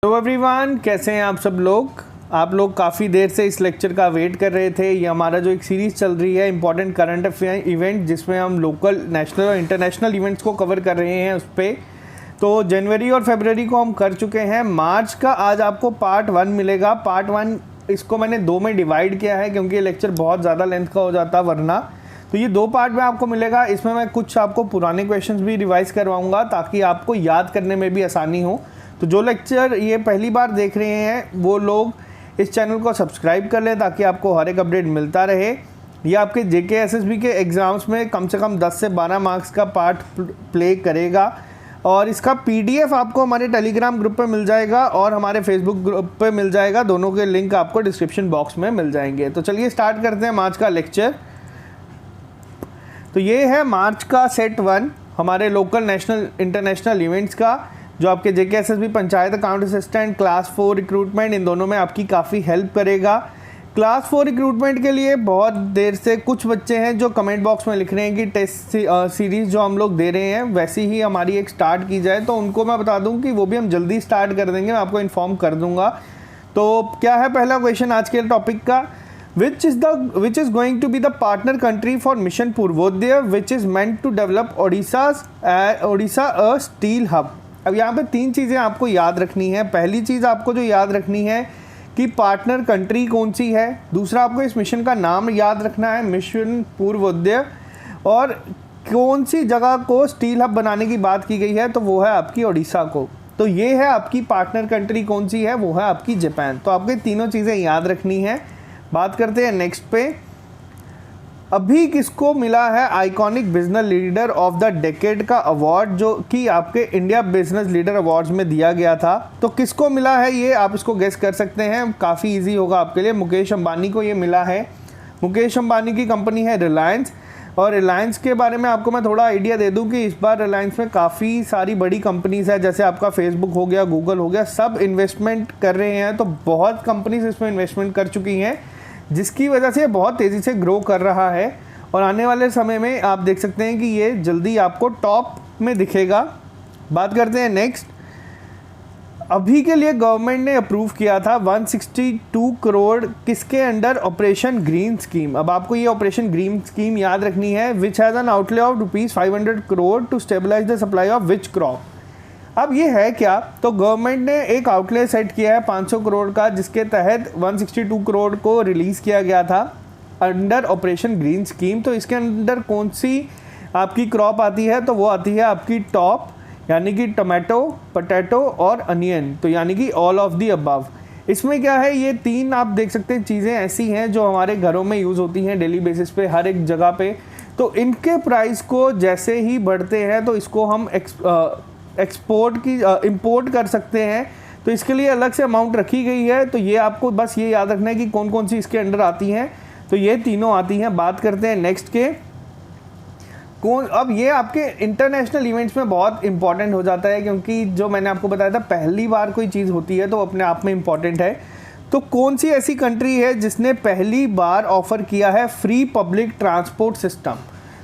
Hello everyone, कैसे हैं आप सब लोग। आप लोग काफ़ी देर से इस लेक्चर का वेट कर रहे थे। ये हमारा जो एक सीरीज़ चल रही है इंपॉर्टेंट करंट अफेयर इवेंट, जिसमें हम लोकल, नेशनल और इंटरनेशनल इवेंट्स को कवर कर रहे हैं उस पर। तो जनवरी और फरवरी को हम कर चुके हैं। मार्च का आज आपको पार्ट 1 मिलेगा। पार्ट 1 इसको मैंने 2 में डिवाइड किया है क्योंकि ये लेक्चर बहुत ज़्यादा लेंथ का हो जाता वरना। तो ये 2 पार्ट में आपको मिलेगा। इसमें मैं कुछ आपको पुराने क्वेश्चंस भी रिवाइज़ करवाऊँगा ताकि आपको याद करने में भी आसानी हो। तो जो लेक्चर ये पहली बार देख रहे हैं वो लोग इस चैनल को सब्सक्राइब कर लें ताकि आपको हर एक अपडेट मिलता रहे। ये आपके जेके एसएसबी के एग्ज़ाम्स में कम से कम 10 से 12 मार्क्स का पार्ट प्ले करेगा। और इसका पीडीएफ आपको हमारे टेलीग्राम ग्रुप पे मिल जाएगा और हमारे फेसबुक ग्रुप पे मिल जाएगा। दोनों के लिंक आपको डिस्क्रिप्शन बॉक्स में मिल जाएंगे। तो चलिए स्टार्ट करते हैं मार्च का लेक्चर। तो ये है मार्च का सेट 1 हमारे लोकल, नेशनल, इंटरनेशनल इवेंट्स का, जो आपके JK SSB panchayat account assistant, class 4 recruitment, इन दोनों में आपकी काफ़ी हेल्प करेगा। क्लास 4 रिक्रूटमेंट के लिए बहुत देर से कुछ बच्चे हैं जो कमेंट बॉक्स में लिख रहे हैं कि टेस्ट सीरीज़ जो हम लोग दे रहे हैं वैसी ही हमारी एक स्टार्ट की जाए। तो उनको मैं बता दूं कि वो भी हम जल्दी स्टार्ट कर देंगे, मैं आपको इन्फॉर्म कर दूंगा। तो क्या है पहला क्वेश्चन आज के टॉपिक का, which is going to be the partner country for mission Purvodaya which is meant to develop Odisha a steel hub। अब यहाँ पे 3 चीज़ें आपको याद रखनी है। पहली चीज़ आपको जो याद रखनी है कि पार्टनर कंट्री कौन सी है। दूसरा, आपको इस मिशन का नाम याद रखना है, मिशन पूर्वोदय, और कौन सी जगह को स्टील हब बनाने की बात की गई है, तो वो है आपकी ओडिशा को। तो ये है आपकी पार्टनर कंट्री कौन सी है, वो है आपकी जापान। तो आपको तीनों चीज़ें याद रखनी है। बात करते हैं नेक्स्ट पे। अभी किसको मिला है iconic business leader of the decade का अवार्ड, जो कि आपके इंडिया बिजनेस लीडर अवार्ड्स में दिया गया था। तो किसको मिला है ये आप इसको गेस कर सकते हैं, काफ़ी इजी होगा आपके लिए। मुकेश अंबानी को ये मिला है। मुकेश अंबानी की कंपनी है रिलायंस, और रिलायंस के बारे में आपको मैं थोड़ा आइडिया दे दूं कि इस बार रिलायंस में काफ़ी सारी बड़ी कंपनीज़ है, जैसे आपका फेसबुक हो गया, गूगल हो गया, सब इन्वेस्टमेंट कर रहे हैं। तो बहुत कंपनीज इसमें इन्वेस्टमेंट कर चुकी हैं, जिसकी वजह से बहुत तेज़ी से ग्रो कर रहा है। और आने वाले समय में आप देख सकते हैं कि ये जल्दी आपको टॉप में दिखेगा। बात करते हैं नेक्स्ट। अभी के लिए गवर्नमेंट ने अप्रूव किया था 162 करोड़ किसके अंडर, ऑपरेशन ग्रीन स्कीम। अब आपको ये ऑपरेशन ग्रीन स्कीम याद रखनी है, which has an outlay of ₹500 crore to stabilise the supply of which crop. अब ये है क्या, तो गवर्नमेंट ने एक आउटले सेट किया है 500 करोड़ का, जिसके तहत 162 करोड़ को रिलीज़ किया गया था अंडर ऑपरेशन ग्रीन स्कीम। तो इसके अंदर कौन सी आपकी क्रॉप आती है, तो वो आती है आपकी टॉप, यानी कि टमाटो, पोटैटो और अनियन, तो यानी कि ऑल ऑफ दी अबव। इसमें क्या है, ये 3 आप देख सकते हैं चीज़ें ऐसी हैं जो हमारे घरों में यूज़ होती हैं डेली बेसिस पे, हर एक जगह पे। तो इनके प्राइस को जैसे ही बढ़ते हैं तो इसको हम इंपोर्ट कर सकते हैं। तो इसके लिए अलग से अमाउंट रखी गई है। तो ये आपको बस ये याद रखना है कि कौन कौन सी इसके अंडर आती हैं। तो ये तीनों आती हैं। बात करते हैं नेक्स्ट के अब ये आपके इंटरनेशनल इवेंट्स में बहुत इंपॉर्टेंट हो जाता है, क्योंकि जो मैंने आपको बताया था पहली बार कोई चीज़ होती है तो अपने आप में इंपॉर्टेंट है। तो कौन सी ऐसी कंट्री है जिसने पहली बार ऑफर किया है फ्री पब्लिक ट्रांसपोर्ट सिस्टम।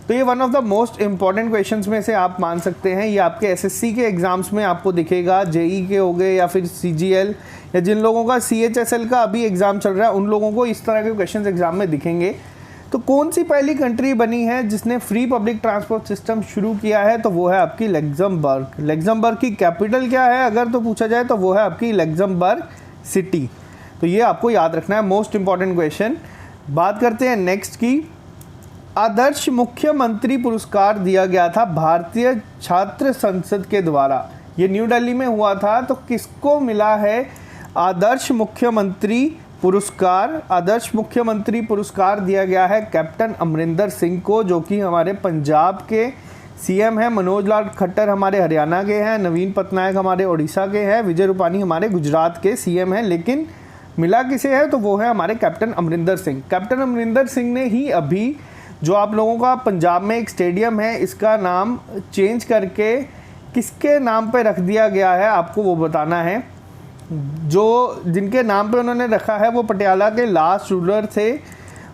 तो ये one of the most important questions में से आप मान सकते हैं। ये आपके एसएससी के एग्ज़ाम्स में आपको दिखेगा, जेई के हो गए या फिर सीजीएल, या जिन लोगों का सीएचएसएल का अभी एग्ज़ाम चल रहा है उन लोगों को इस तरह के क्वेश्चंस एग्ज़ाम में दिखेंगे। तो कौन सी पहली कंट्री बनी है जिसने फ्री पब्लिक ट्रांसपोर्ट सिस्टम शुरू किया है, तो वो है आपकी लग्जमबर्ग। लग्जमबर्ग की कैपिटल क्या है अगर तो पूछा जाए, तो वो है आपकी लग्जमबर्ग सिटी। तो ये आपको याद रखना है, मोस्ट इंपॉर्टेंट क्वेश्चन। बात करते हैं नेक्स्ट की। आदर्श मुख्यमंत्री पुरस्कार दिया गया था भारतीय छात्र संसद के द्वारा, ये न्यू दिल्ली में हुआ था। तो किसको मिला है आदर्श मुख्यमंत्री पुरस्कार। आदर्श मुख्यमंत्री पुरस्कार दिया गया है कैप्टन अमरिंदर सिंह को, जो कि हमारे पंजाब के सीएम हैं। मनोज लाल खट्टर हमारे हरियाणा के हैं, नवीन पटनायक हमारे उड़ीसा के हैं, विजय रूपानी हमारे गुजरात के सीएम हैं। लेकिन मिला किसे है, तो वो है हमारे कैप्टन अमरिंदर सिंह। कैप्टन अमरिंदर सिंह ने ही अभी जो आप लोगों का पंजाब में एक स्टेडियम है, इसका नाम चेंज करके किसके नाम पे रख दिया गया है, आपको वो बताना है। जो जिनके नाम पे उन्होंने रखा है वो पटियाला के लास्ट रूलर थे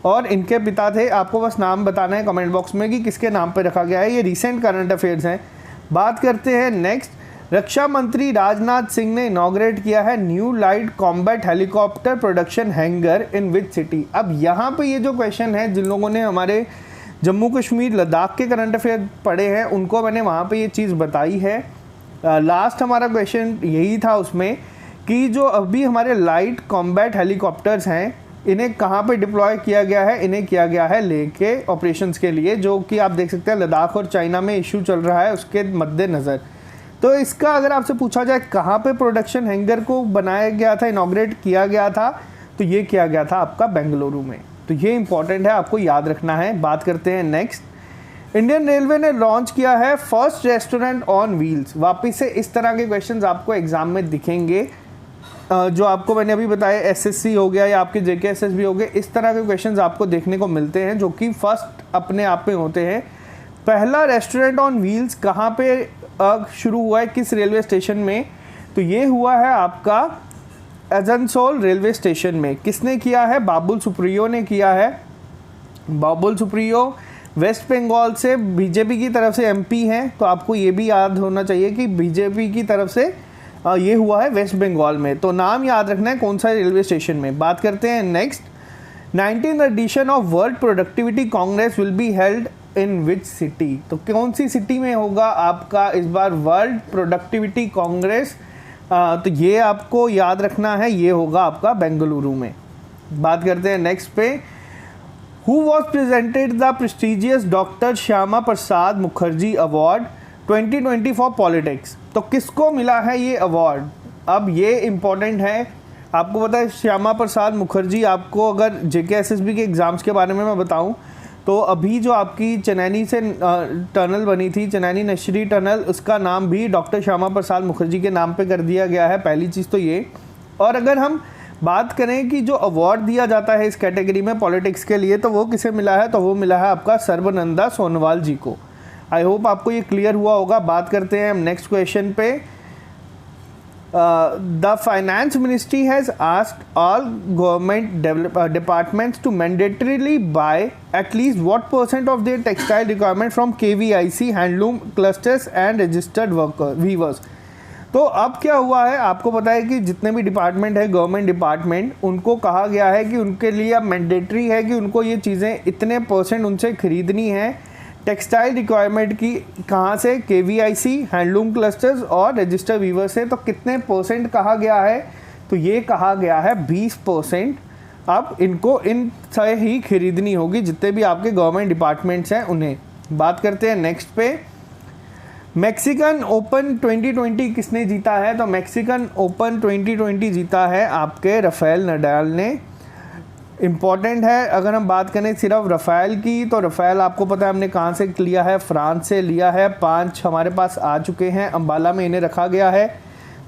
और इनके पिता थे। आपको बस नाम बताना है कमेंट बॉक्स में कि किसके नाम पे रखा गया है। ये रीसेंट करंट अफेयर्स हैं। बात करते हैं नेक्स्ट। रक्षा मंत्री राजनाथ सिंह ने इनॉग्रेट किया है new light combat helicopter production hanger in which city. अब यहाँ पे ये जो क्वेश्चन है, जिन लोगों ने हमारे जम्मू कश्मीर लद्दाख के करंट अफेयर पढ़े हैं उनको मैंने वहाँ पे ये चीज़ बताई है। लास्ट हमारा क्वेश्चन यही था उसमें कि जो अभी हमारे लाइट कॉम्बैट हेलीकॉप्टर्स हैं इन्हें कहाँ पे डिप्लॉय किया गया है, इन्हें किया गया है लेह के ऑपरेशंस के लिए, जो कि आप देख सकते हैं लद्दाख और चाइना में इशू चल रहा है उसके मद्देनज़र। तो इसका अगर आपसे पूछा जाए कहाँ पे प्रोडक्शन हैंगर को बनाया गया था, इनॉग्रेट किया गया था, तो ये किया गया था आपका बेंगलुरु में। तो ये इंपॉर्टेंट है, आपको याद रखना है। बात करते हैं नेक्स्ट। इंडियन रेलवे ने लॉन्च किया है फर्स्ट रेस्टोरेंट ऑन व्हील्स। वापिस से इस तरह के क्वेश्चंस आपको एग्जाम में दिखेंगे, जो आपको मैंने अभी बताया एसएससी हो गया या आपके जेकेएसएस हो गए, इस तरह के क्वेश्चंस आपको देखने को मिलते हैं जो कि फर्स्ट अपने आप में होते हैं। पहला रेस्टोरेंट ऑन व्हील्स कहाँ पे शुरू हुआ है, किस रेलवे स्टेशन में, तो ये हुआ है आपका आसनसोल रेलवे स्टेशन में। किसने किया है, बाबुल सुप्रियो ने किया है। बाबुल सुप्रियो वेस्ट बंगाल से बीजेपी की तरफ से एमपी हैं, तो आपको ये भी याद होना चाहिए कि बीजेपी की तरफ से ये हुआ है वेस्ट बंगाल में। तो नाम याद रखना है कौन सा रेलवे स्टेशन में। बात करते हैं next. 19th edition of World Productivity Congress will be held in which city. तो कौन सी सिटी में होगा आपका इस बार वर्ल्ड प्रोडक्टिविटी कांग्रेस, तो ये आपको याद रखना है, ये होगा आपका बेंगलुरु में। बात करते हैं नेक्स्ट पे। Who was presented the prestigious doctor Shyama Prasad Mukherjee award 2020 for politics. तो किसको मिला है ये अवार्ड, अब ये इम्पॉर्टेंट है। आपको पता है श्यामा प्रसाद मुखर्जी, आपको अगर जेकेएसएसबी के एग्ज़ाम्स के बारे में मैं बताऊं तो अभी जो आपकी चनैनी से टनल बनी थी, चनैनी नशरी टनल, उसका नाम भी डॉक्टर श्यामा प्रसाद मुखर्जी के नाम पे कर दिया गया है। पहली चीज़ तो ये। और अगर हम बात करें कि जो अवार्ड दिया जाता है इस कैटेगरी में पॉलिटिक्स के लिए, तो वो किसे मिला है, तो वो मिला है आपका सर्बानंद सोनोवाल जी को। आई होप आपको ये क्लियर हुआ होगा। बात करते हैं हम नेक्स्ट क्वेश्चन पे। The finance ministry has asked all government departments to mandatorily buy at least what % of their textile requirement from KVIC handloom clusters and registered weavers. तो अब क्या हुआ है, आपको पता है कि जितने भी डिपार्टमेंट है गवर्नमेंट डिपार्टमेंट, उनको कहा गया है कि उनके लिए अब मैंडेटरी है कि उनको ये चीज़ें इतने % उनसे ख़रीदनी है टेक्सटाइल रिक्वायरमेंट की। कहाँ से, KVIC हैंडलूम क्लस्टर्स और रजिस्टर वीवर से। तो कितने % कहा गया है, तो ये कहा गया है 20%। अब इनको इन से ही खरीदनी होगी जितने भी आपके गवर्नमेंट डिपार्टमेंट्स हैं उन्हें। बात करते हैं नेक्स्ट पे। मैक्सिकन ओपन 2020 किसने जीता है, तो मैक्सिकन ओपन 2020 जीता है आपके राफेल नडाल ने। इम्पॉर्टेंट है, अगर हम बात करें सिर्फ राफेल की, तो राफेल आपको पता है हमने कहाँ से लिया है, फ्रांस से लिया है। 5 हमारे पास आ चुके हैं, अम्बाला में इन्हें रखा गया है,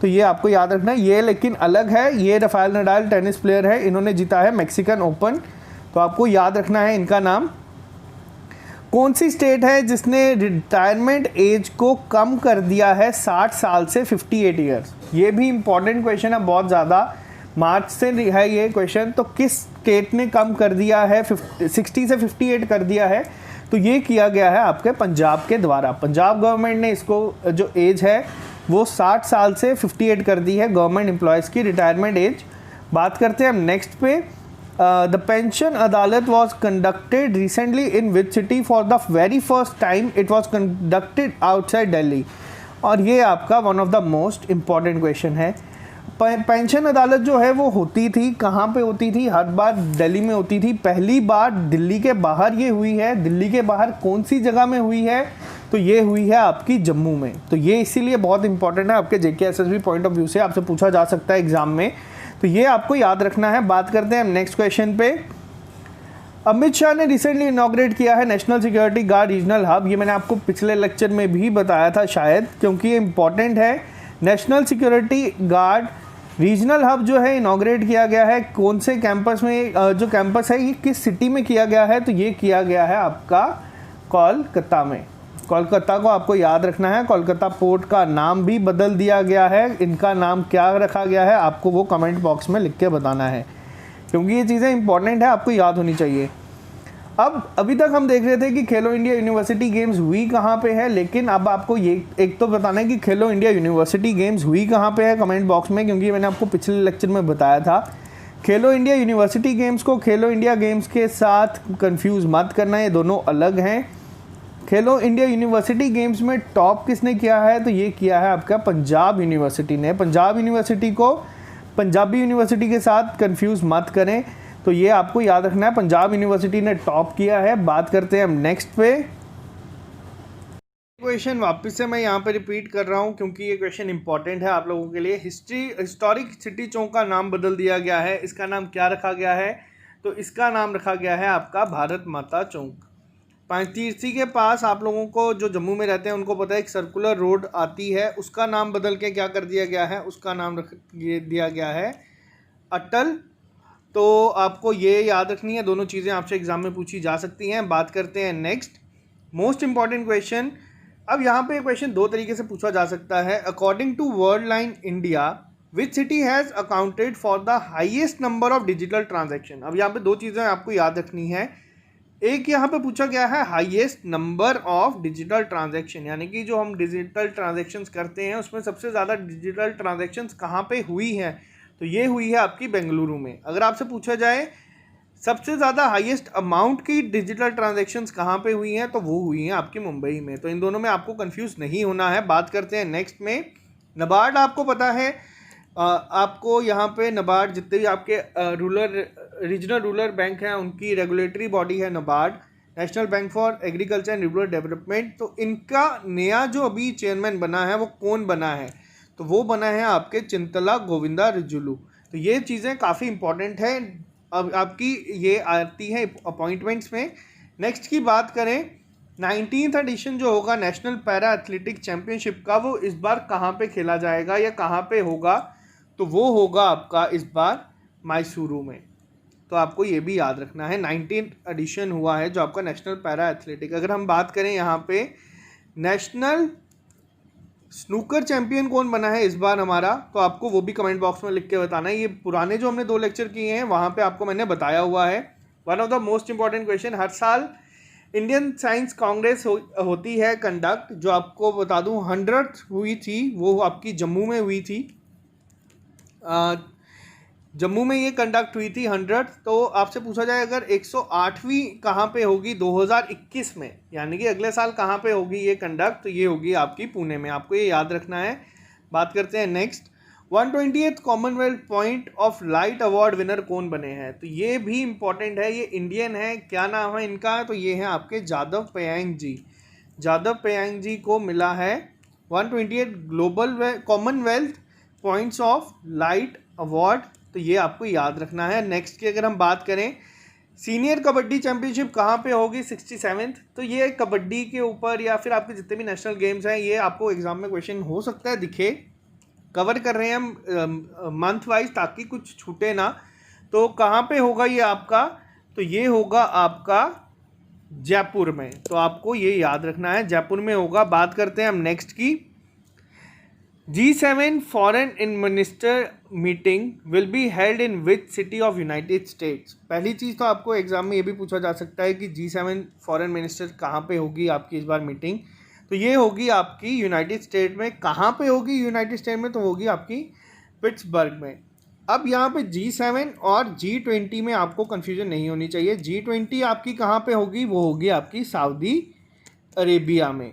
तो ये आपको याद रखना है। ये लेकिन अलग है, ये राफेल नडाल टेनिस प्लेयर है, इन्होंने जीता है मैक्सिकन ओपन, तो आपको याद रखना है इनका नाम। कौन सी स्टेट है जिसने रिटायरमेंट एज को कम कर दिया है 60 साल से 58 ईयर्स। ये भी इम्पॉर्टेंट क्वेश्चन है, बहुत ज़्यादा मार्च से है ये क्वेश्चन। तो किस स्टेट ने कम कर दिया है, 60 से 58 कर दिया है, तो ये किया गया है आपके पंजाब के द्वारा। पंजाब गवर्नमेंट ने इसको जो एज है वो 60 साल से 58 कर दी है गवर्नमेंट एम्प्लॉयज़ की रिटायरमेंट एज। बात करते हैं हम नेक्स्ट पे। द पेंशन अदालत was conducted recently in which city for the very first time it was conducted outside Delhi. और ये आपका one of the most important question है। पेंशन अदालत जो है वो होती थी कहाँ पे होती थी, हर बार दिल्ली में होती थी। पहली बार दिल्ली के बाहर ये हुई है। दिल्ली के बाहर कौन सी जगह में हुई है, तो ये हुई है आपकी जम्मू में। तो ये इसीलिए बहुत इंपॉर्टेंट है, आपके जेकेएसएसबी पॉइंट ऑफ व्यू से आपसे पूछा जा सकता है एग्जाम में, तो ये आपको याद रखना है। बात करते हैं हम नेक्स्ट क्वेश्चन पे। अमित शाह ने रिसेंटली इनॉग्रेट किया है national security guard regional hub. ये मैंने आपको पिछले लेक्चर में भी बताया था शायद, क्योंकि ये इंपॉर्टेंट है। National security guard regional hub जो है इनॉग्रेट किया गया है कौन से कैंपस में, जो कैंपस है ये किस सिटी में किया गया है, तो ये किया गया है आपका कोलकाता में। कोलकाता को आपको याद रखना है। कोलकाता पोर्ट का नाम भी बदल दिया गया है, इनका नाम क्या रखा गया है आपको वो कमेंट बॉक्स में लिख के बताना है, क्योंकि ये चीज़ें इंपॉर्टेंट है, आपको याद होनी चाहिए। अब अभी तक हम देख रहे थे कि खेलो इंडिया यूनिवर्सिटी गेम्स हुई कहाँ पे है, लेकिन अब आपको ये एक तो बताना है कि खेलो इंडिया यूनिवर्सिटी गेम्स हुई कहाँ पे है कमेंट बॉक्स में, क्योंकि मैंने आपको पिछले लेक्चर में बताया था। खेलो इंडिया यूनिवर्सिटी गेम्स को खेलो इंडिया गेम्स के साथ कंफ्यूज मत करना, ये दोनों अलग हैं। खेलो इंडिया यूनिवर्सिटी गेम्स में टॉप किसने किया है, तो ये किया है आपका पंजाब यूनिवर्सिटी ने। पंजाब यूनिवर्सिटी को पंजाबी यूनिवर्सिटी के साथ कंफ्यूज मत करें, तो ये आपको याद रखना है, पंजाब यूनिवर्सिटी ने टॉप किया है। बात करते हैं हम नेक्स्ट पे। क्वेश्चन वापस से मैं यहाँ पे रिपीट कर रहा हूँ क्योंकि ये क्वेश्चन इंपॉर्टेंट है आप लोगों के लिए। हिस्टोरिक सिटी चौक का नाम बदल दिया गया है, इसका नाम क्या रखा गया है, तो इसका नाम रखा गया है आपका भारत माता चौक। पांचतीर्थी के पास आप लोगों को जो जम्मू में रहते हैं उनको पता है एक सर्कुलर रोड आती है, उसका नाम बदल के क्या कर दिया गया है, उसका नाम रख दिया गया है अटल। तो आपको ये याद रखनी है, दोनों चीज़ें आपसे एग्जाम में पूछी जा सकती हैं। बात करते हैं नेक्स्ट मोस्ट इंपॉर्टेंट क्वेश्चन। अब यहाँ पे क्वेश्चन दो तरीके से पूछा जा सकता है। According to Worldline India which city has accounted for the highest number of digital transaction. अब यहाँ पे दो चीज़ें आपको याद रखनी है। एक यहाँ पे पूछा गया है highest number of digital transaction, यानी कि जो हम डिजिटल ट्रांजेक्शन्स करते हैं उसमें सबसे ज़्यादा डिजिटल ट्रांजेक्शन्स कहाँ पे हुई हैं, तो ये हुई है आपकी बेंगलुरु में। अगर आपसे पूछा जाए सबसे ज़्यादा हाईएस्ट अमाउंट की डिजिटल ट्रांजैक्शंस कहाँ पे हुई हैं, तो वो हुई हैं आपकी मुंबई में। तो इन दोनों में आपको कंफ्यूज नहीं होना है। बात करते हैं नेक्स्ट में। नबार्ड आपको पता है, आपको यहाँ पे नबार्ड जितने भी आपके रीजनल रूरल बैंक हैं उनकी रेगुलेटरी बॉडी है NABARD, national bank for agriculture and rural development. तो इनका नया जो अभी चेयरमैन बना है वो कौन बना है, तो वो बना है आपके चिंतला गोविंदा रिजुलू। तो ये चीज़ें काफ़ी इंपॉर्टेंट है, अब आपकी ये आती है अपॉइंटमेंट्स में। नेक्स्ट की बात करें, 19th एडिशन जो होगा नेशनल पैरा एथलेटिक चैम्पियनशिप का, वो इस बार कहाँ पे खेला जाएगा या कहाँ पे होगा, तो वो होगा आपका इस बार मैसूरू में। तो आपको ये भी याद रखना है, 19th एडिशन हुआ है जो आपका नेशनल पैरा एथलेटिक। अगर हम बात करें यहाँ पे नेशनल स्नूकर चैंपियन कौन बना है इस बार हमारा, तो आपको वो भी कमेंट बॉक्स में लिख के बताना है। ये पुराने जो हमने 2 लेक्चर किए हैं वहाँ पे आपको मैंने बताया हुआ है। One of the most important question, हर साल इंडियन साइंस कांग्रेस होती है कंडक्ट, जो आपको बता दूं 100th हुई थी, वो आपकी जम्मू में हुई थी। जम्मू में ये कंडक्ट हुई थी 100th। तो आपसे पूछा जाए अगर 108वीं कहाँ पे होगी 2021 में, यानी कि अगले साल कहाँ पे होगी ये कंडक्ट, तो ये होगी आपकी पुणे में। आपको ये याद रखना है। बात करते हैं next. 120th Commonwealth point of light award winner कौन बने हैं, तो ये भी इंपॉर्टेंट है, ये इंडियन है। क्या नाम है इनका, तो ये है आपके जादव पयांग जी। जादव पयांग जी को मिला है 120th global Commonwealth points of light award, तो ये आपको याद रखना है। नेक्स्ट की अगर हम बात करें, सीनियर कबड्डी चैंपियनशिप कहाँ पे होगी 67th, तो ये कबड्डी के ऊपर या फिर आपके जितने भी नेशनल गेम्स हैं ये आपको एग्जाम में क्वेश्चन हो सकता है दिखे। कवर कर रहे हैं हम मंथ वाइज ताकि कुछ छूटे ना। तो कहाँ पे होगा ये आपका, तो ये होगा आपका जयपुर में, तो आपको ये याद रखना है, जयपुर में होगा। बात करते हैं हम नेक्स्ट की। G7 foreign in minister meeting will be held in which city of United states. पहली चीज़ तो आपको एग्जाम में ये भी पूछा जा सकता है कि G7 फॉरेन मिनिस्टर कहाँ पे होगी आपकी इस बार मीटिंग, तो ये होगी आपकी यूनाइटेड स्टेट में। कहाँ पे होगी यूनाइटेड स्टेट में, तो होगी आपकी पिट्सबर्ग में। अब यहाँ पे G7 और G20 में आपको कन्फ्यूजन नहीं होनी चाहिए। G20 आपकी कहाँ पे होगी, वो होगी आपकी सऊदी अरेबिया में।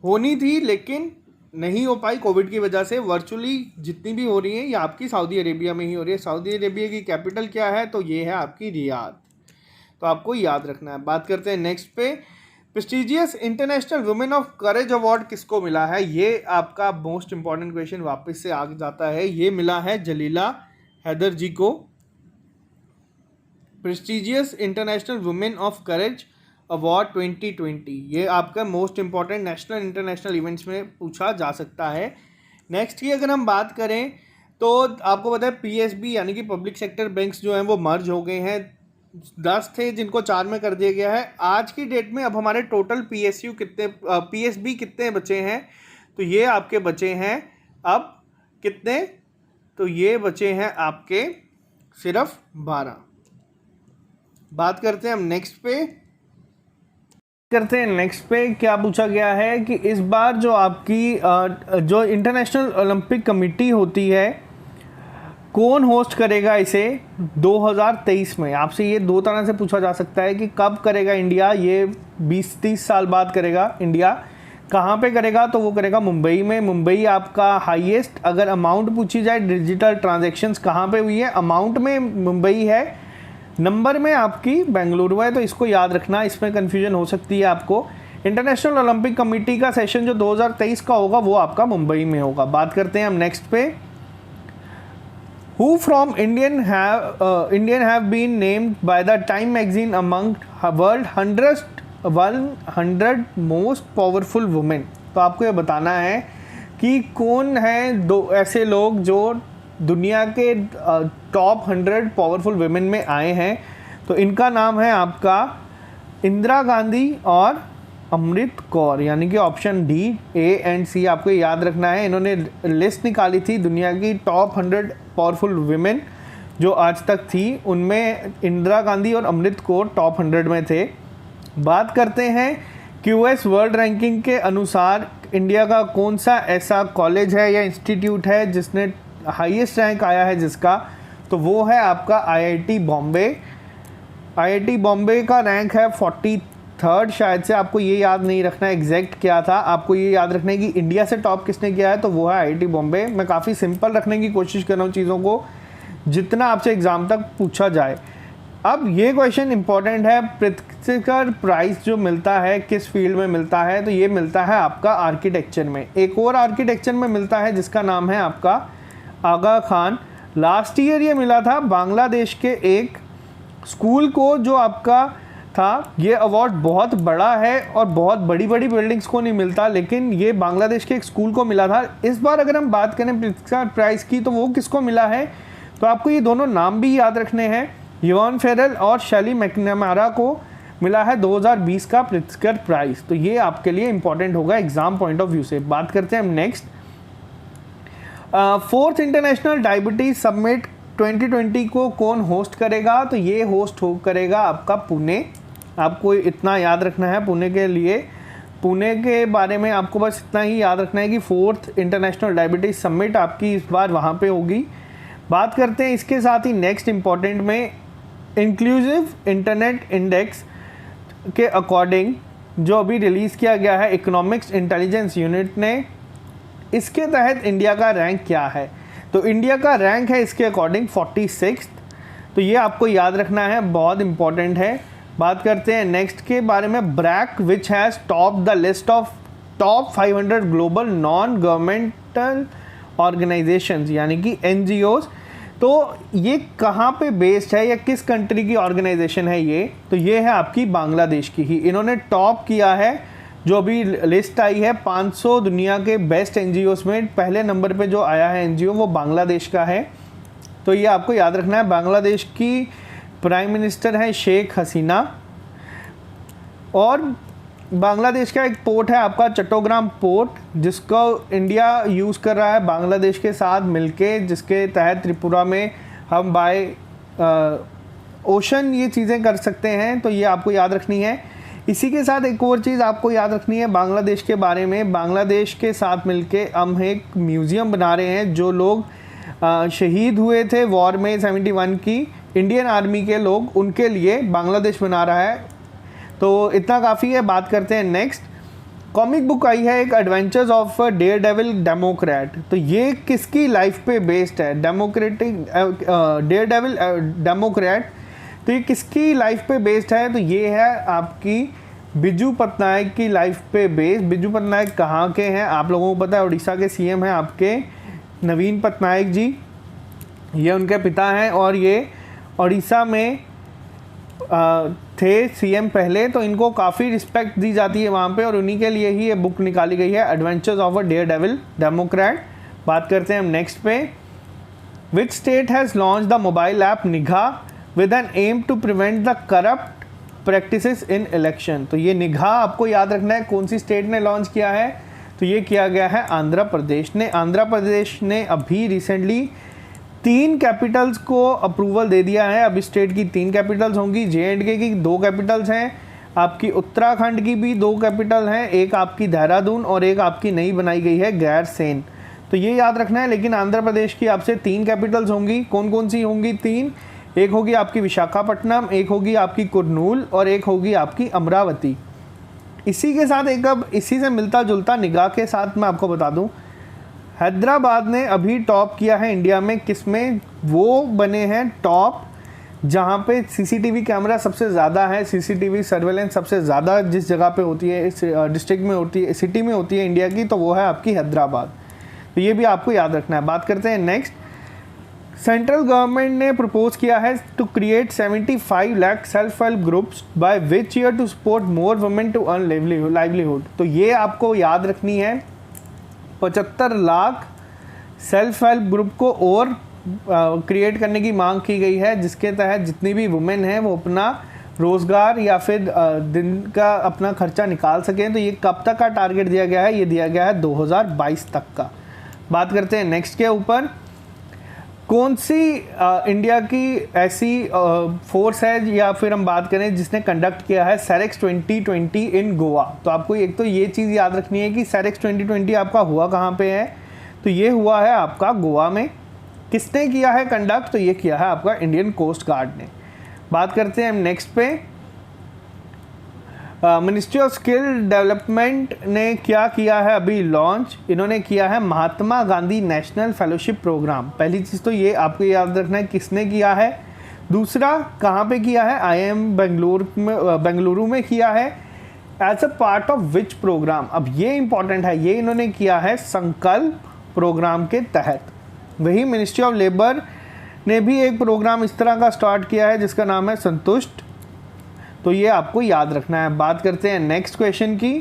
होनी थी लेकिन नहीं हो पाई कोविड की वजह से। वर्चुअली जितनी भी हो रही है ये आपकी सऊदी अरेबिया में ही हो रही है। सऊदी अरेबिया की कैपिटल क्या है, तो ये है आपकी रियाद, तो आपको याद रखना है। बात करते हैं नेक्स्ट पे। Prestigious international women of courage award किसको मिला है, ये आपका मोस्ट इंपॉर्टेंट क्वेश्चन वापस से आ जाता है। ये मिला है जलीला हैदर जी को। Prestigious international women of courage award 2020, ये आपका most important national international events में पूछा जा सकता है। नेक्स्ट की अगर हम बात करें तो आपको पता है पीएसबी यानी कि पब्लिक सेक्टर बैंक्स जो हैं वो मर्ज हो गए हैं। 10 थे जिनको 4 में कर दिया गया है। आज की डेट में अब हमारे टोटल पीएसबी कितने बचे हैं, तो ये आपके बचे हैं अब कितने, तो ये बचे हैं आपके सिर्फ 12। बात करते हैं हम नेक्स्ट पे क्या पूछा गया है कि इस बार जो आपकी जो इंटरनेशनल ओलंपिक कमेटी होती है, कौन होस्ट करेगा इसे 2023 में। आपसे ये दो तरह से पूछा जा सकता है कि कब करेगा इंडिया, ये 20-30 साल बाद करेगा इंडिया। कहाँ पे करेगा, तो वो करेगा मुंबई में। मुंबई आपका हाईएस्ट, अगर अमाउंट पूछी जाए डिजिटल ट्रांजैक्शंस कहाँ पे हुई है, अमाउंट में मुंबई है, नंबर में आपकी बेंगलुरु है। तो इसको याद रखना, इसमें कन्फ्यूजन हो सकती है आपको। इंटरनेशनल ओलंपिक कमेटी का सेशन जो 2023 का होगा वो आपका मुंबई में होगा। बात करते हैं हम नेक्स्ट पे। Who from Indian have been named by the Time magazine among world 100 most powerful women। तो आपको ये बताना है कि कौन है दो ऐसे लोग जो दुनिया के टॉप 100 पावरफुल वुमेन में आए हैं। तो इनका नाम है आपका इंदिरा गांधी और अमृत कौर, यानी कि ऑप्शन डी, ए एंड सी आपको याद रखना है। इन्होंने लिस्ट निकाली थी दुनिया की टॉप 100 पावरफुल वुमेन जो आज तक थी, उनमें इंदिरा गांधी और अमृत कौर टॉप 100 में थे। बात करते हैं QS वर्ल्ड रैंकिंग के अनुसार इंडिया का कौन सा ऐसा कॉलेज है या इंस्टीट्यूट है जिसने हाईएस्ट रैंक आया है जिसका, तो वो है आपका IIT बॉम्बे। IIT बॉम्बे का रैंक है 43rd शायद से। आपको ये याद नहीं रखना है एग्जैक्ट क्या था, आपको ये याद रखना है कि इंडिया से टॉप किसने किया है, तो वो है IIT बॉम्बे। मैं काफ़ी सिंपल रखने की कोशिश कर रहा हूँ चीज़ों को, जितना आपसे एग्ज़ाम तक पूछा जाए। अब ये क्वेश्चन इंपॉर्टेंट है, प्रित्जकर प्राइज़ जो मिलता है किस फील्ड में मिलता है, तो ये मिलता है आपका आर्किटेक्चर में। एक और आर्किटेक्चर में मिलता है जिसका नाम है आपका आगा खान। लास्ट ईयर ये मिला था बांग्लादेश के एक स्कूल को जो आपका था। ये अवार्ड बहुत बड़ा है और बहुत बड़ी बड़ी बिल्डिंग्स को नहीं मिलता, लेकिन ये बांग्लादेश के एक स्कूल को मिला था। इस बार अगर हम बात करें प्रित्जकर प्राइज़ की, तो वो किसको मिला है, तो आपको ये दोनों नाम भी याद रखने हैं। योन फेरल और शैली मैकनमारा को मिला है 2020 का प्रित्जकर प्राइज़। तो ये आपके लिए इंपॉर्टेंट होगा एग्जाम पॉइंट ऑफ व्यू से। बात करते हैं हम next. 4th international diabetes summit 2020 को कौन होस्ट करेगा, तो ये होस्ट करेगा आपका पुणे। आपको इतना याद रखना है पुणे के लिए, पुणे के बारे में आपको बस इतना ही याद रखना है कि 4th इंटरनेशनल डायबिटीज़ समिट आपकी इस बार वहाँ पे होगी। बात करते हैं इसके साथ ही नेक्स्ट इंपॉर्टेंट में, इंक्लूसिव इंटरनेट इंडेक्स के अकॉर्डिंग जो अभी रिलीज़ किया गया है इकोनॉमिक्स इंटेलिजेंस यूनिट ने, इसके तहत इंडिया का रैंक क्या है, तो इंडिया का रैंक है इसके अकॉर्डिंग 46। तो ये आपको याद रखना है, बहुत इंपॉर्टेंट है। बात करते हैं नेक्स्ट के बारे में, BRAC which has top the list of top 500 global non governmental organisations, यानी कि NGOs। तो ये कहाँ पे बेस्ड है या किस कंट्री की ऑर्गेनाइजेशन है ये, तो ये है आपकी बांग्लादेश की ही। इन्होंने टॉप किया है, जो अभी लिस्ट आई है 500 दुनिया के बेस्ट NGOs में पहले नंबर पे जो आया है NGO वो बांग्लादेश का है। तो ये आपको याद रखना है। बांग्लादेश की प्राइम मिनिस्टर है शेख हसीना, और बांग्लादेश का एक पोर्ट है आपका चट्टोग्राम पोर्ट, जिसको इंडिया यूज़ कर रहा है बांग्लादेश के साथ मिलके, जिसके तहत त्रिपुरा में हम बाय ओशन ये चीज़ें कर सकते हैं। तो ये आपको याद रखनी है। इसी के साथ एक और चीज़ आपको याद रखनी है बांग्लादेश के बारे में, बांग्लादेश के साथ मिलके हम एक म्यूज़ियम बना रहे हैं। जो लोग शहीद हुए थे वॉर में 71 की इंडियन आर्मी के लोग, उनके लिए बांग्लादेश बना रहा है। तो इतना काफ़ी है। बात करते हैं नेक्स्ट। कॉमिक बुक आई है एक, adventures of daredevil democrat. तो ये किसकी लाइफ पे बेस्ड है, डेमोक्रेटिक डेयर डेविल डेमोक्रेट। तो ये किसकी लाइफ पे बेस्ड है, तो ये है आपकी बिजू पटनायक की लाइफ पे बेस्ड। बिजू पटनायक कहाँ के हैं, आप लोगों को पता है, उड़ीसा के CM हैं आपके नवीन पटनायक जी, ये उनके पिता हैं और ये उड़ीसा में थे CM पहले। तो इनको काफ़ी रिस्पेक्ट दी जाती है वहाँ पे, और उन्हीं के लिए ही ये बुक निकाली गई है, adventures of a daredevil democrat. बात करते हैं हम नेक्स्ट पे। Which state has launched the mobile app Nigah with an aim to prevent the corrupt practices in election. तो ये निगाह आपको याद रखना है, कौन सी स्टेट ने लॉन्च किया है, तो ये किया गया है आंध्र प्रदेश ने। आंध्र प्रदेश ने अभी रिसेंटली 3 कैपिटल्स को अप्रूवल दे दिया है। अब स्टेट की 3 कैपिटल्स होंगी, J&K की 2 कैपिटल्स हैं, आपकी उत्तराखंड की भी 2 कैपिटल हैं, एक आपकी देहरादून और एक आपकी नई बनाई गई है गैरसैंण। तो ये याद रखना है। लेकिन आंध्र प्रदेश की आपसे 3 कैपिटल्स होंगी। कौन कौन सी होंगी? 3। एक होगी आपकी विशाखापट्टनम, एक होगी आपकी कुर्नूल और एक होगी आपकी अमरावती। इसी के साथ एक अब इसी से मिलता जुलता निगाह के साथ मैं आपको बता दूं, हैदराबाद ने अभी टॉप किया है इंडिया में। किसमें? वो बने हैं टॉप जहां पे सीसीटीवी कैमरा सबसे ज़्यादा है, सीसीटीवी सर्वेलेंस सबसे ज़्यादा जिस जगह पे होती है, इस डिस्ट्रिक्ट में होती है, सिटी में होती है इंडिया की, तो वो है आपकी हैदराबाद। तो ये भी आपको याद रखना है। बात करते हैं नेक्स्ट। सेंट्रल गवर्नमेंट ने प्रपोज किया है to create 75 lakh self help groups by which year to support more women to earn livelihood. तो ये आपको याद रखनी है। 75 लाख सेल्फ हेल्प ग्रुप को और क्रिएट करने की मांग की गई है, जिसके तहत जितनी भी वुमेन हैं वो अपना रोज़गार या फिर दिन का अपना खर्चा निकाल सकें। तो ये कब तक का टारगेट दिया गया है? ये दिया गया है 2022 तक का। बात करते हैं नेक्स्ट के ऊपर। कौन सी इंडिया की ऐसी फोर्स है या फिर हम बात करें जिसने कंडक्ट किया है सेरेक्स 2020 इन गोवा? तो आपको एक तो ये चीज़ याद रखनी है कि सेरेक्स 2020 आपका हुआ कहाँ पे है? तो ये हुआ है आपका गोवा में। किसने किया है कंडक्ट? तो ये किया है आपका इंडियन कोस्ट गार्ड ने। बात करते हैं हम नेक्स्ट पे। मिनिस्ट्री ऑफ स्किल डेवलपमेंट ने क्या किया है अभी लॉन्च? इन्होंने किया है Mahatma Gandhi national fellowship programme. पहली चीज़ तो ये आपको याद रखना है किसने किया है। दूसरा कहाँ पे किया है? IIM बेंगलुरु में किया है। As a part of which programme? अब ये इंपॉर्टेंट है, ये इन्होंने किया है संकल्प प्रोग्राम के तहत। वही मिनिस्ट्री ऑफ लेबर ने भी एक प्रोग्राम इस तरह का स्टार्ट किया है जिसका नाम है संतुष्ट। तो ये आपको याद रखना है। बात करते हैं नेक्स्ट क्वेश्चन की।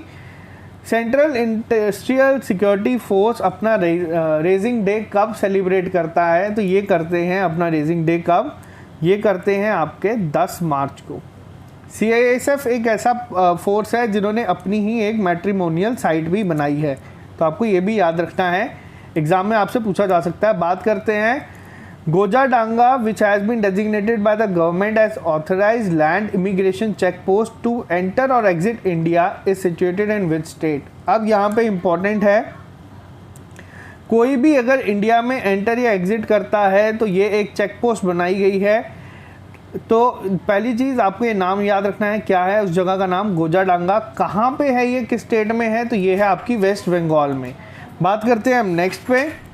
सेंट्रल इंडस्ट्रियल सिक्योरिटी फोर्स अपना रेजिंग डे कब सेलिब्रेट करता है? तो ये करते हैं अपना रेजिंग डे कब? ये करते हैं आपके 10 मार्च को। CISF एक ऐसा फोर्स है जिन्होंने अपनी ही एक मैट्रिमोनियल साइट भी बनाई है। तो आपको ये भी याद रखना है, एग्जाम में आपसे पूछा जा सकता है। बात करते हैं Gojadanga which has been designated by the government as authorised land immigration check post to enter और exit India is situated in which state? अब यहाँ पे इंपॉर्टेंट है, कोई भी अगर इंडिया में एंटर या एग्जिट करता है तो ये एक चेक पोस्ट बनाई गई है। तो पहली चीज़ आपको ये नाम याद रखना है, क्या है उस जगह का नाम? गोजाडांगा। कहाँ पे है ये, किस स्टेट में है? तो ये है आपकी वेस्ट बंगाल में। बात करते हैं हम नेक्स्ट पे।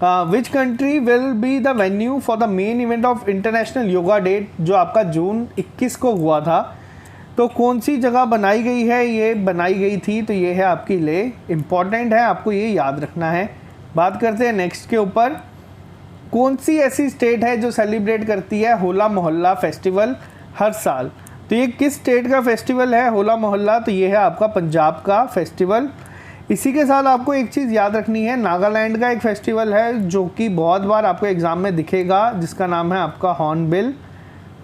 Which country will be the venue for the main event of international yoga day जो आपका जून 21 को हुआ था? तो कौन सी जगह बनाई गई है? ये बनाई गई थी तो ये है आपकी ले। इम्पॉर्टेंट है, आपको ये याद रखना है। बात करते हैं नेक्स्ट के ऊपर। कौन सी ऐसी स्टेट है जो सेलिब्रेट करती है होला मोहल्ला फेस्टिवल हर साल? तो ये किस स्टेट का फेस्टिवल है होला मोहल्ला? तो ये है आपका पंजाब का फेस्टिवल। इसी के साथ आपको एक चीज़ याद रखनी है, नागालैंड का एक फेस्टिवल है जो कि बहुत बार आपको एग्ज़ाम में दिखेगा, जिसका नाम है आपका हॉर्नबिल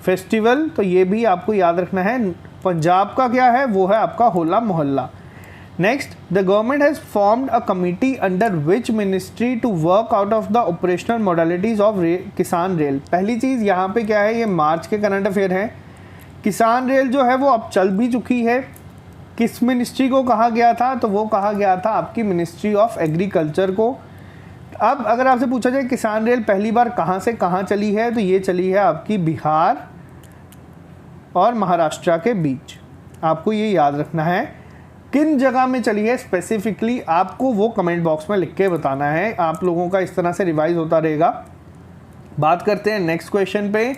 फेस्टिवल। तो ये भी आपको याद रखना है। पंजाब का क्या है? वो है आपका Hola Mohalla. Next, the government has formed a committee under which ministry to work out of the operational modalities of Kisan Rail? पहली चीज़ यहाँ पे क्या है, ये मार्च के करंट अफेयर हैं। किसान रेल जो है वो अब चल भी चुकी है। किस मिनिस्ट्री को कहा गया था? तो वो कहा गया था आपकी मिनिस्ट्री ऑफ एग्रीकल्चर को। अब अगर आपसे पूछा जाए किसान रेल पहली बार कहाँ से कहाँ चली है, तो ये चली है आपकी बिहार और महाराष्ट्र के बीच। आपको ये याद रखना है किन जगह में चली है स्पेसिफिकली, आपको वो कमेंट बॉक्स में लिख के बताना है। आप लोगों का इस तरह से रिवाइज होता रहेगा। बात करते हैं नेक्स्ट क्वेश्चन पे।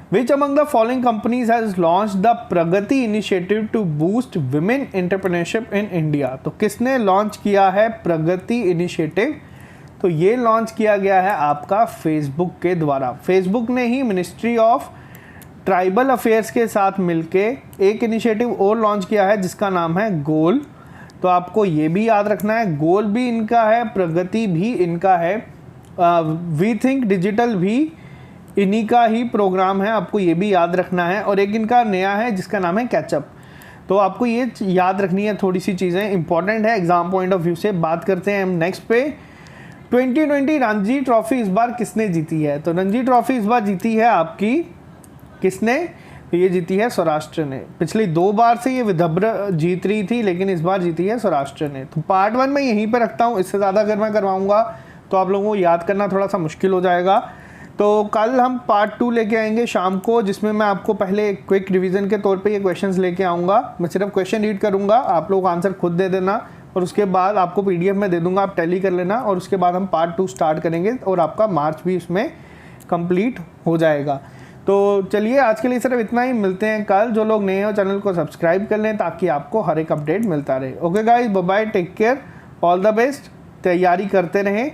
Which among the following companies has launched the Pragati initiative to boost women entrepreneurship in India? तो किसने लॉन्च किया है प्रगति इनिशिएटिव? तो ये लॉन्च किया गया है आपका फेसबुक के द्वारा। फेसबुक ने ही मिनिस्ट्री ऑफ ट्राइबल अफेयर्स के साथ मिलके एक इनिशिएटिव और लॉन्च किया है जिसका नाम है गोल। तो आपको ये भी याद रखना है, गोल भी इनका है, प्रगति भी इनका है, वी थिंक डिजिटल भी इन्हीं का ही प्रोग्राम है। आपको ये भी याद रखना है। और एक इनका नया है जिसका नाम है कैचअप। तो आपको ये याद रखनी है, थोड़ी सी चीज़ें इंपॉर्टेंट है एग्जाम पॉइंट ऑफ व्यू से। बात करते हैं हम नेक्स्ट पे। 2020 रणजी ट्रॉफी इस बार किसने जीती है? तो रणजी ट्रॉफी इस बार जीती है आपकी, किसने? ये जीती है सौराष्ट्र ने। पिछली 2 बार से ये विदर्भ जीत रही थी, लेकिन इस बार जीती है सौराष्ट्र ने। तो पार्ट 1 मैं यहीं पर रखता हूँ, इससे ज़्यादा अगर मैं करवाऊँगा तो आप लोगों को याद करना थोड़ा सा मुश्किल हो जाएगा। तो कल हम पार्ट 2 लेके आएंगे शाम को, जिसमें मैं आपको पहले क्विक रिवीजन के तौर पे ये क्वेश्चंस लेके आऊँगा। मैं सिर्फ क्वेश्चन रीड करूँगा, आप लोग आंसर खुद दे देना, और उसके बाद आपको PDF में दे दूँगा, आप टैली कर लेना, और उसके बाद हम पार्ट 2 स्टार्ट करेंगे और आपका मार्च भी इसमें कंप्लीट हो जाएगा। तो चलिए आज के लिए सिर्फ इतना ही, मिलते हैं कल। जो लोग नए हो चैनल को सब्सक्राइब कर लें ताकि आपको हर एक अपडेट मिलता रहे। Okay guys, bye bye, take care, all the best, तैयारी करते रहें।